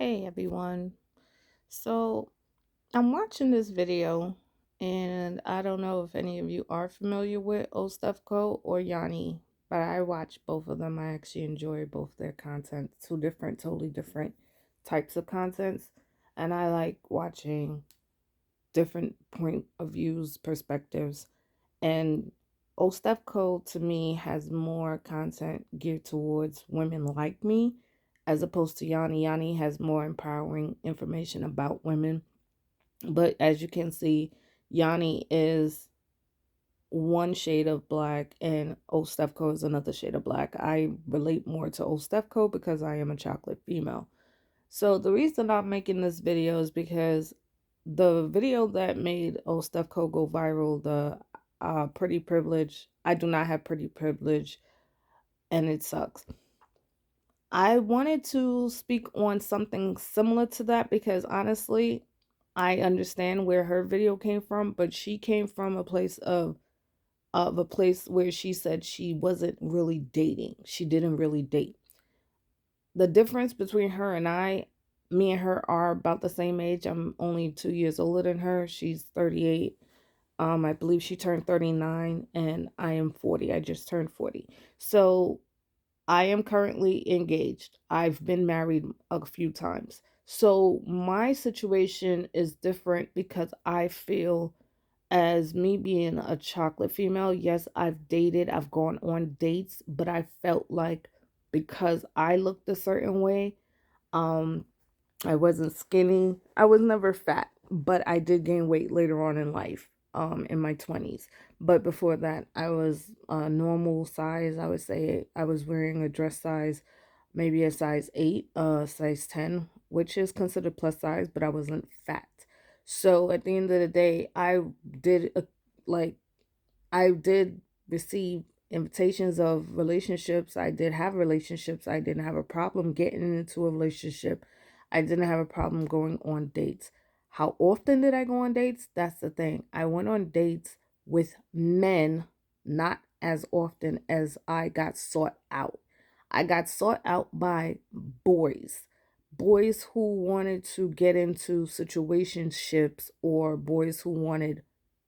Hey everyone. So I'm watching this video and I don't know if any of you are familiar with stephco or Yanie, but I watch both of them. I actually enjoy both their content. Totally different types of contents. And I like watching different point of views, perspectives. And stephco to me has more content geared towards women like me as opposed to Yanni. Yanni has more empowering information about women. But as you can see, Yanni is one shade of black and stephco is another shade of black. I relate more to stephco because I am a chocolate female. So the reason I'm making this video is because the video that made stephco go viral, the pretty privilege, I do not have pretty privilege and it sucks. I wanted to speak on something similar to that because honestly, I understand where her video came from, but she came from a place where she said she wasn't really dating. She didn't really date. The difference between her and me and her are about the same age. I'm only 2 years older than her. She's 38. I believe she turned 39 and I am 40. I just turned 40. So I am currently engaged. I've been married a few times. So my situation is different because I feel, as me being a chocolate female, yes, I've dated, I've gone on dates, but I felt like because I looked a certain way, um, I wasn't skinny. I was never fat, but I did gain weight later on in life, in my 20s. But before that, I was a normal size. I would say I was wearing a dress size, maybe a size 8, size 10, which is considered plus size, but I wasn't fat. So at the end of the day, did a, like I did receive invitations of relationships. I did have relationships. I didn't have a problem getting into a relationship. I didn't have a problem going on dates. How often did I go on dates? That's the thing. I went on dates with men, not as often as I got sought out. I got sought out by boys. Boys who wanted to get into situationships or boys who wanted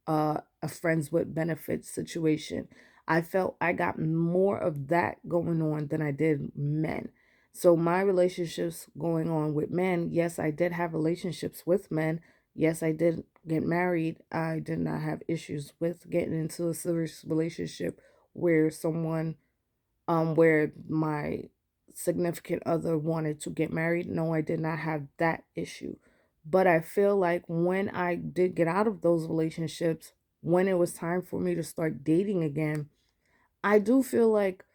a friends with benefits situation. I felt I got more of that going on than I did men. So my relationships going on with men, yes, I did have relationships with men. Yes, I did get married. I did not have issues with getting into a serious relationship where where my significant other wanted to get married. No, I did not have that issue. But I feel like when I did get out of those relationships, when it was time for me to start dating again, I do feel like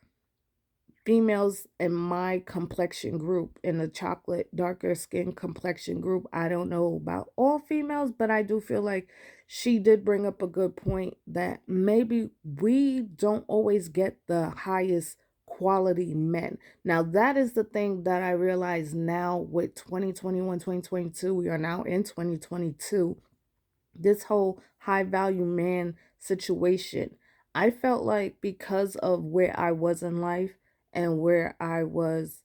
females in my complexion group, in the chocolate, darker skin complexion group, I don't know about all females, but I do feel like she did bring up a good point that maybe we don't always get the highest quality men. Now, that is the thing that I realize now with 2021, 2022. We are now in 2022. This whole high value man situation. I felt like because of where I was in life and where I was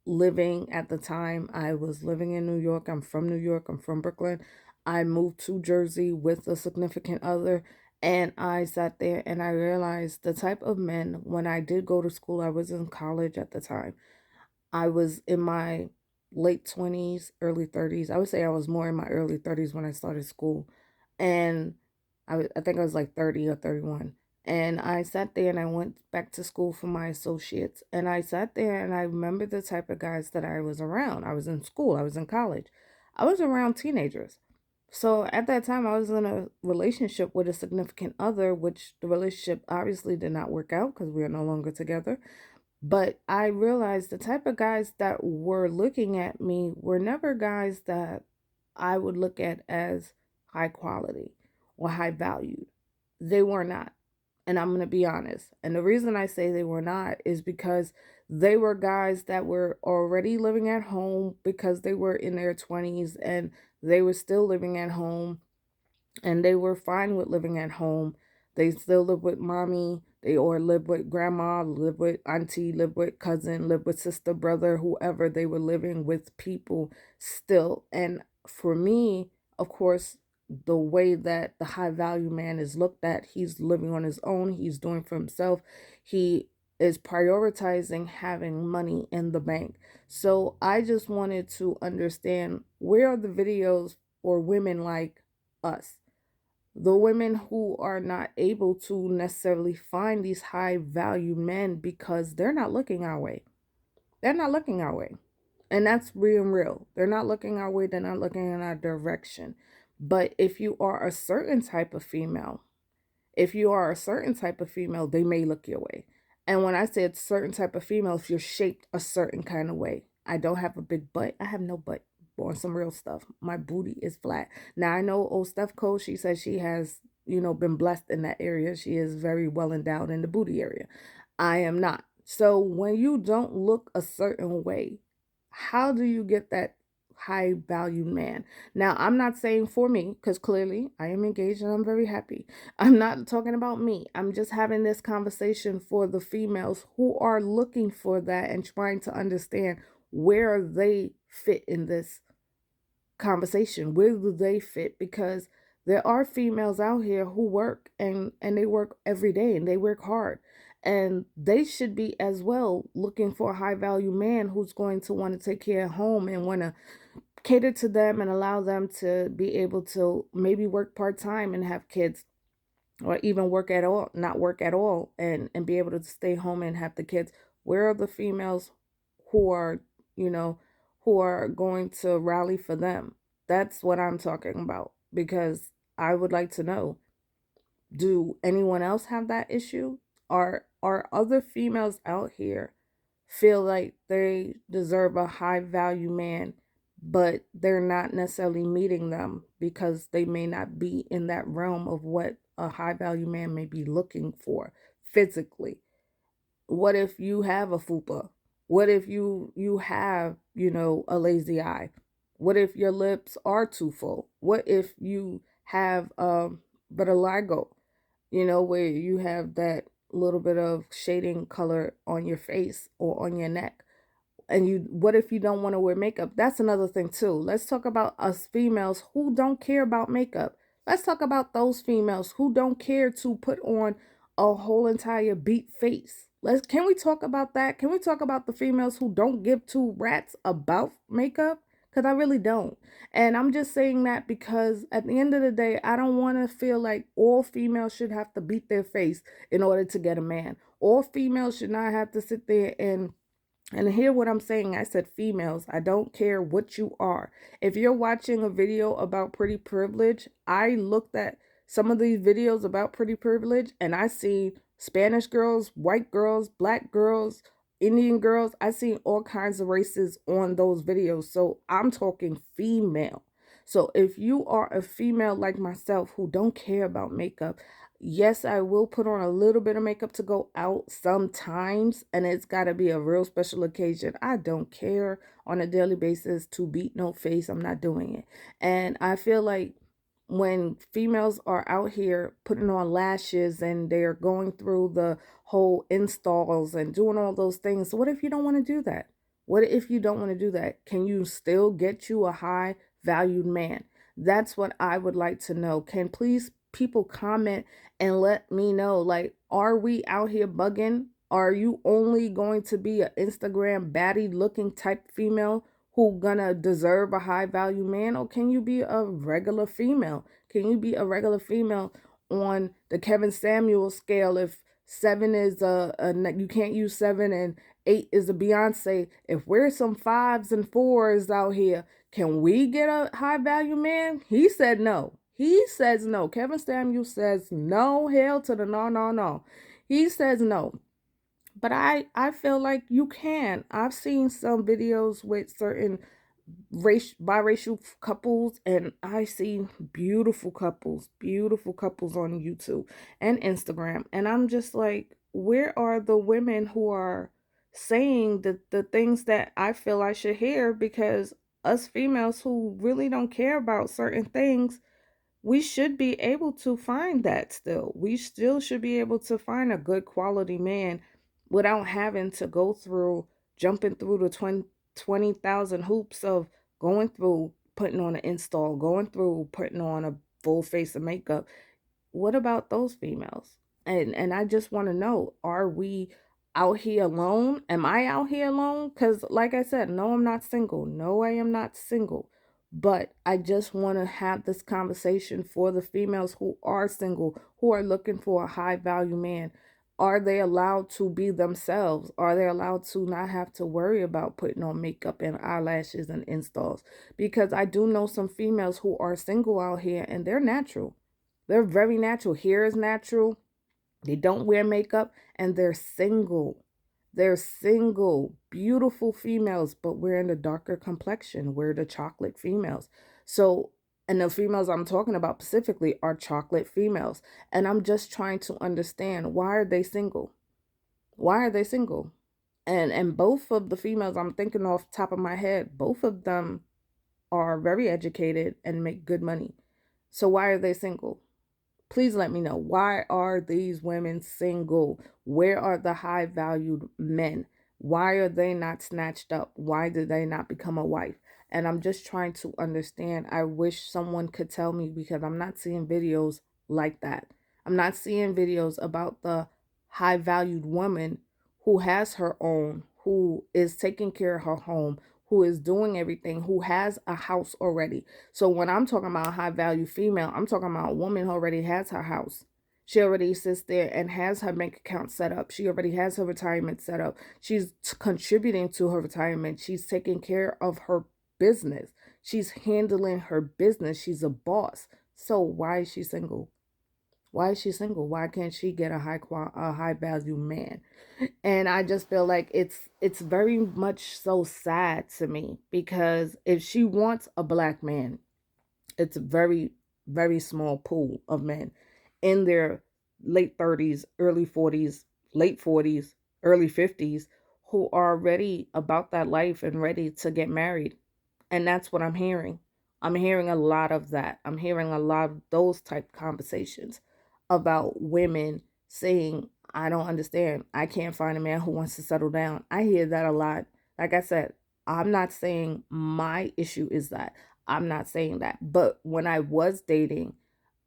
living at the time, I was living in New York. I'm from New York. I'm from Brooklyn. I moved to Jersey with a significant other. And I sat there and I realized the type of men, when I did go to school, I was in college at the time. I was in my late 20s, early 30s. I would say I was more in my early 30s when I started school. And I think I was like 30 or 31. And I sat there and I went back to school for my associates. And I sat there and I remember the type of guys that I was around. I was in school, I was in college. I was around teenagers. So at that time, I was in a relationship with a significant other, which the relationship obviously did not work out because we are no longer together. But I realized the type of guys that were looking at me were never guys that I would look at as high quality or high valued. They were not. And I'm going to be honest. And the reason I say they were not is because they were guys that were already living at home because they were in their 20s and they were still living at home and they were fine with living at home. They still lived with mommy. They or live with grandma, live with auntie, live with cousin, live with sister, brother, whoever. They were living with people still. And for me, of course, the way that the high value man is looked at, he's living on his own, he's doing for himself, he is prioritizing having money in the bank. So I just wanted to understand, where are the videos for women like us? The women who are not able to necessarily find these high value men because they're not looking our way. They're not looking our way. And that's real and real. They're not looking our way. They're not looking in our direction. But if you are a certain type of female, if you are a certain type of female, they may look your way. And when I said certain type of female, if you're shaped a certain kind of way, I don't have a big butt. I have no butt. On some real stuff, my booty is flat. Now I know old stephco, she says she has, been blessed in that area. She is very well endowed in the booty area. I am not. So when you don't look a certain way, how do you get that high value man? Now, I'm not saying for me, because clearly I am engaged and I'm very happy. I'm not talking about me. I'm just having this conversation for the females who are looking for that and trying to understand where they fit in this conversation. Where do they fit? Because there are females out here who work, and they work every day and they work hard, and they should be as well looking for a high value man who's going to want to take care of home and want to cater to them and allow them to be able to maybe work part-time and have kids, or even work at all, not work at all, and be able to stay home and have the kids. Where are the females who are, you know, who are going to rally for them? That's what I'm talking about, because I would like to know, do anyone else have that issue? Are other females out here feel like they deserve a high value man, but they're not necessarily meeting them because they may not be in that realm of what a high value man may be looking for physically? What if you have a fupa? What if you have, a lazy eye? What if your lips are too full? What if you have vitiligo, where you have that little bit of shading color on your face or on your neck? And what if you don't want to wear makeup? That's another thing too. Let's talk about us females who don't care about makeup. Let's talk about those females who don't care to put on a whole entire beat face. Can we talk about that? Can we talk about the females who don't give two rats about makeup? Because I really don't. And I'm just saying that because at the end of the day, I don't want to feel like all females should have to beat their face in order to get a man. All females should not have to sit there and hear what I'm saying. I said females. I don't care what you are. If you're watching a video about pretty privilege, I looked at some of these videos about pretty privilege and I see Spanish girls, white girls, black girls, Indian girls. I seen all kinds of races on those videos. So I'm talking female. So if you are a female like myself who don't care about makeup, yes, I will put on a little bit of makeup to go out sometimes, and it's got to be a real special occasion. I don't care on a daily basis to beat no face. I'm not doing it. And I feel like when females are out here putting on lashes and they're going through the whole installs and doing all those things, what if you don't want to do that? What if you don't want to do that? Can you still get you a high valued man? That's what I would like to know. Can please people comment and let me know, like, are we out here bugging? Are you only going to be an Instagram baddie looking type female who gonna deserve a high value man, or can you be a regular female? Can you be a regular female on the Kevin Samuel scale? If seven is you can't use seven, and eight is a Beyonce. If we're some fives and fours out here, can we get a high value man? He said no. He says no. Kevin Samuel says no. Hell to the no, no, no. He says no. But I feel like you can. I've seen some videos with certain biracial couples, and I see beautiful couples on YouTube and Instagram, and I'm just like, where are the women who are saying the things that I feel I should hear? Because us females who really don't care about certain things, we should be able to find that still. We still should be able to find a good quality man without having to go through jumping through the 20,000 hoops of going through putting on an install, going through putting on a full face of makeup. What about those females? And I just want to know, are we out here alone? Am I out here alone? Cuz like I said, no, I'm not single. No, I am not single. But I just want to have this conversation for the females who are single, who are looking for a high value man. Are they allowed to be themselves? Are they allowed to not have to worry about putting on makeup and eyelashes and installs? Because I do know some females who are single out here and they're natural. They're very natural. Hair is natural. They don't wear makeup and they're single. They're single, beautiful females, but we're in the darker complexion. We're the chocolate females. So, and the females I'm talking about specifically are chocolate females. And I'm just trying to understand, why are they single? Why are they single? And both of the females I'm thinking off the top of my head, both of them are very educated and make good money. So why are they single? Please let me know. Why are these women single? Where are the high valued men? Why are they not snatched up? Why did they not become a wife? And I'm just trying to understand. I wish someone could tell me, because I'm not seeing videos like that. I'm not seeing videos about the high valued woman who has her own, who is taking care of her home, who is doing everything, who has a house already. So when I'm talking about high value female, I'm talking about a woman who already has her house. She already sits there and has her bank account set up. She already has her retirement set up. She's contributing to her retirement. She's taking care of her business. She's handling her business. She's a boss. So why is she single? Why is she single? Why can't she get a high value man? And I just feel like it's very much so sad to me, because if she wants a black man, it's a very, very small pool of men in their late 30s, early 40s, late 40s, early 50s, who are ready about that life and ready to get married. And that's what I'm hearing. I'm hearing a lot of that. I'm hearing a lot of those type conversations about women saying, I don't understand. I can't find a man who wants to settle down. I hear that a lot. Like I said, I'm not saying my issue is that. I'm not saying that. But when I was dating,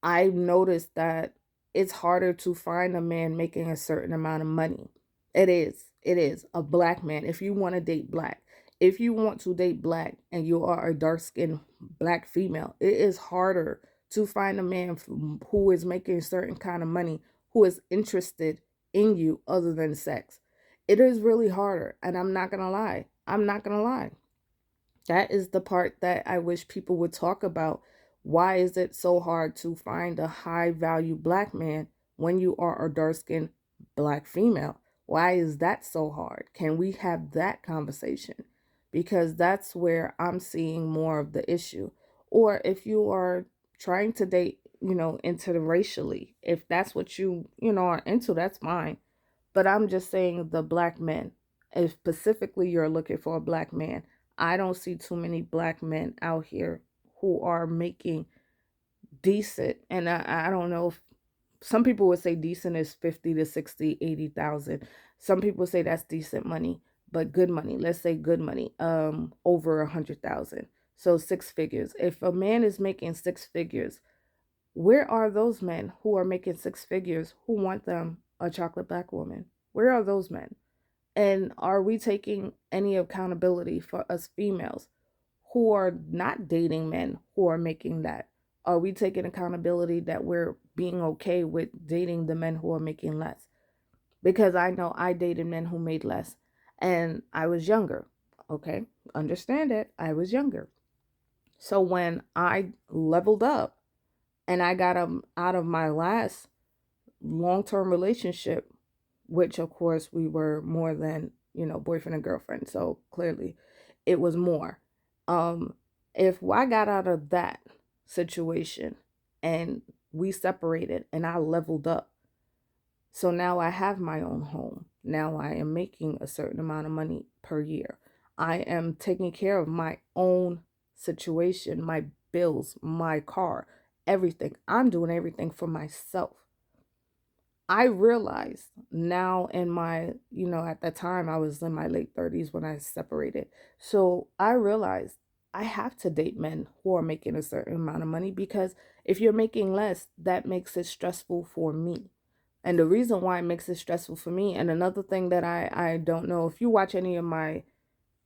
I noticed that it's harder to find a man making a certain amount of money. It is. It is. A black man. If you want to date black, if you want to date black and you are a dark skinned black female, it is harder to find a man who is making a certain kind of money, who is interested in you other than sex. It is really harder. And I'm not going to lie. I'm not going to lie. That is the part that I wish people would talk about. Why is it so hard to find a high value black man when you are a dark skinned black female? Why is that so hard? Can we have that conversation? Because that's where I'm seeing more of the issue. Or if you are trying to date, interracially, if that's what are into, that's fine. But I'm just saying, the black men, if specifically you're looking for a black man, I don't see too many black men out here who are making decent. And I don't know if some people would say decent is 50 to 60, 80,000. Some people say that's decent money, but good money. Let's say good money, over 100,000. So six figures. If a man is making six figures, where are those men who are making six figures who want them a chocolate black woman? Where are those men? And are we taking any accountability for us females who are not dating men who are making that? Are we taking accountability that we're being okay with dating the men who are making less? Because I know I dated men who made less and I was younger. Okay, understand it. I was younger. So when I leveled up and I got out of my last long-term relationship, which of course we were more than, boyfriend and girlfriend. So clearly it was more. Um, if I got out of that situation and we separated and I leveled up, so now I have my own home. Now I am making a certain amount of money per year. I am taking care of my own situation, my bills, my car, everything. I'm doing everything for myself. I realized now in my, at that time I was in my late 30s when I separated. So I realized I have to date men who are making a certain amount of money, because if you're making less, that makes it stressful for me. And the reason why it makes it stressful for me, and another thing that I don't know, if you watch any of my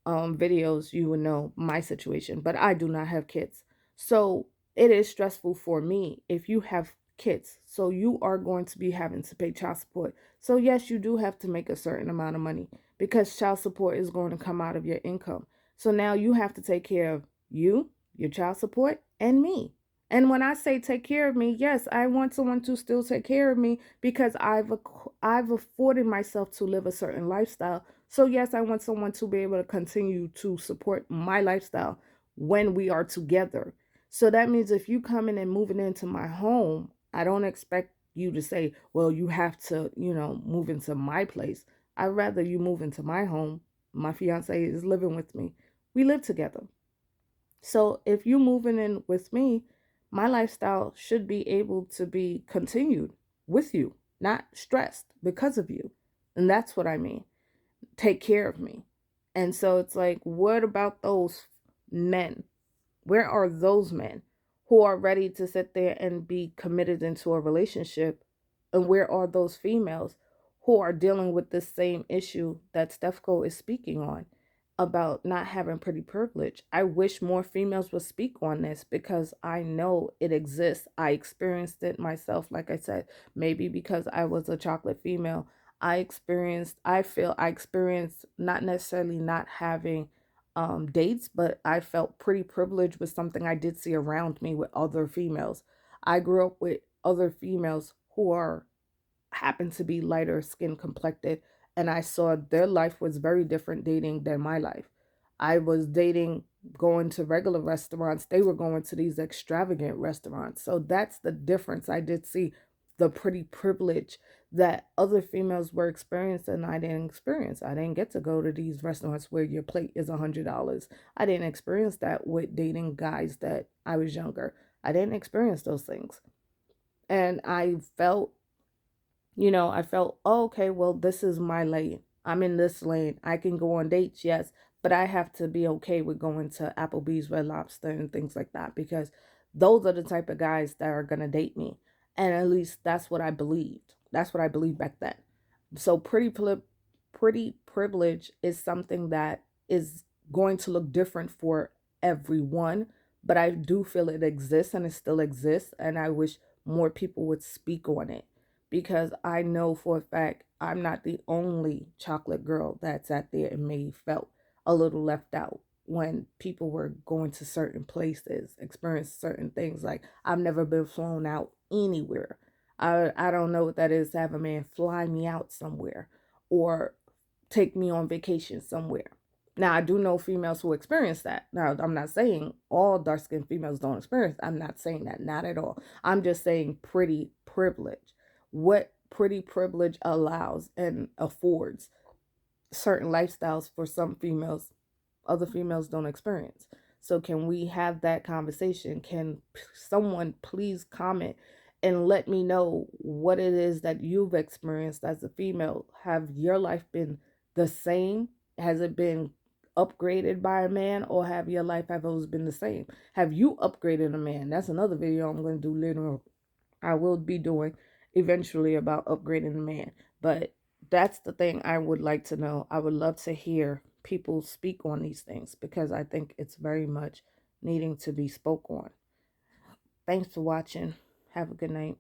videos, you would know my situation, but I do not have kids. So it is stressful for me if you have kids. So you are going to be having to pay child support. So yes, you do have to make a certain amount of money, because child support is going to come out of your income. So now you have to take care of you, your child support, and me. And when I say take care of me, yes, I want someone to still take care of me, because I've afforded myself to live a certain lifestyle. So yes, I want someone to be able to continue to support my lifestyle when we are together. So that means if you coming and moving into my home, I don't expect you to say, well, you have to, move into my place. I'd rather you move into my home. My fiance is living with me. We live together. So if you moving in with me, my lifestyle should be able to be continued with you, not stressed because of you. And that's what I mean. Take care of me. And so it's like, what about those men? Where are those men who are ready to sit there and be committed into a relationship? And where are those females who are dealing with the same issue that stephco is speaking on, about not having pretty privilege? I wish more females would speak on this, because I know it exists. I experienced it myself. Like I said, maybe because I was a chocolate female, I experienced not necessarily not having dates, but I felt pretty privileged with something I did see around me with other females. I grew up with other females who are happened to be lighter skin complected, and I saw their life was very different dating than my life. I was dating, going to regular restaurants, they were going to these extravagant restaurants. So that's the difference. I did see the pretty privilege that other females were experiencing, I didn't experience. I didn't get to go to these restaurants where your plate is $100. I didn't experience that with dating guys that I was younger. I didn't experience those things. And I felt, oh, okay, well, this is my lane. I'm in this lane. I can go on dates, yes, but I have to be okay with going to Applebee's, Red Lobster, and things like that, because those are the type of guys that are going to date me. And at least that's what I believed. That's what I believed back then. So pretty privilege is something that is going to look different for everyone, but I do feel it exists and it still exists, and I wish more people would speak on it, because I know for a fact I'm not the only chocolate girl that's out there and may felt a little left out when people were going to certain places, experience certain things. Like, I've never been flown out anywhere. I don't know what that is to have a man fly me out somewhere or take me on vacation somewhere. Now, I do know females who experience that. Now, I'm not saying all dark skinned females don't experience. I'm not saying that, not at all. I'm just saying pretty privilege. What pretty privilege allows and affords certain lifestyles for some females, other females don't experience. So can we have that conversation? Can someone please comment and let me know what it is that you've experienced as a female? Have your life been the same? Has it been upgraded by a man, or have your life have always been the same? Have you upgraded a man? That's another video I'm going to do later on. I will be doing eventually about upgrading a man. But that's the thing I would like to know. I would love to hear people speak on these things, because I think it's very much needing to be spoke on. Thanks for watching. Have a good night.